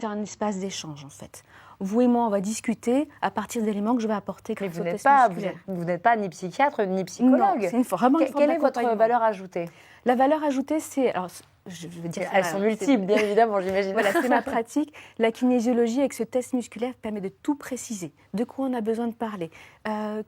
C'est un espace d'échange, en fait. Vous et moi, on va discuter à partir d'éléments que je vais apporter Mais grâce vous au n'êtes test pas, musculaire. vous n'êtes pas ni psychiatre ni Non, psychologue. c'est vraiment une forme Quelle est votre d'accompagnement. valeur ajoutée? La valeur ajoutée, c'est... Alors, je veux dire... Elles sont multiples, bien évidemment, j'imagine. Voilà, c'est ma pratique. La kinésiologie, avec ce test musculaire, permet de tout préciser. De quoi on a besoin de parler,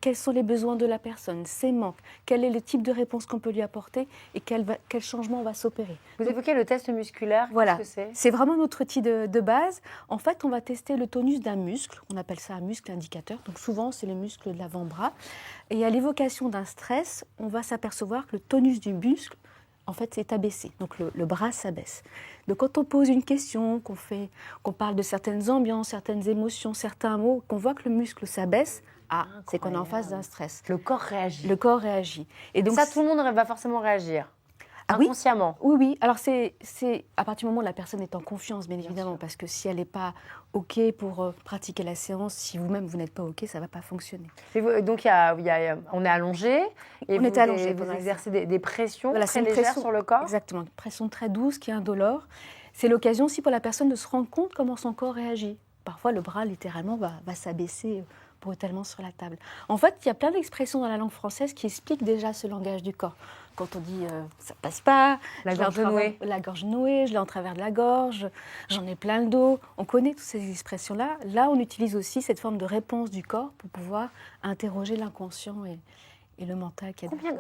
quels sont les besoins de la personne, ses manques, quel est le type de réponse qu'on peut lui apporter et quel changement va s'opérer. Vous évoquez le test musculaire, Voilà, qu'est-ce que c'est? c'est vraiment notre outil de base. En fait, on va tester le tonus d'un muscle, on appelle ça un muscle indicateur. Donc souvent, c'est le muscle de l'avant-bras. Et à l'évocation d'un stress, on va s'apercevoir que le tonus du muscle, en fait, c'est abaissé. Donc le bras s'abaisse. Donc quand on pose une question, qu'on parle de certaines ambiances, certaines émotions, certains mots, qu'on voit que le muscle s'abaisse, c'est qu'on est en face d'un stress. Le corps réagit. Le corps réagit. Et donc ça, tout le monde va forcément réagir. Inconsciemment. Oui, oui. Alors, c'est à partir du moment où la personne est en confiance, bien évidemment, parce que si elle n'est pas OK pour pratiquer la séance, si vous-même, vous n'êtes pas OK, ça ne va pas fonctionner. Et donc, on est allongé et on est allongé vous exercez des pressions très légères pression, sur le corps. Exactement, une pression très douce qui est indolore. C'est l'occasion aussi pour la personne de se rendre compte comment son corps réagit. Parfois, le bras, littéralement, va s'abaisser brutalement sur la table. En fait, il y a plein d'expressions dans la langue française qui expliquent déjà ce langage du corps. Quand on dit ça passe pas, la gorge nouée, je l'ai en travers de la gorge, j'en ai plein le dos. On connaît toutes ces expressions-là. Là, on utilise aussi cette forme de réponse du corps pour pouvoir interroger l'inconscient et le mental qui est derrière.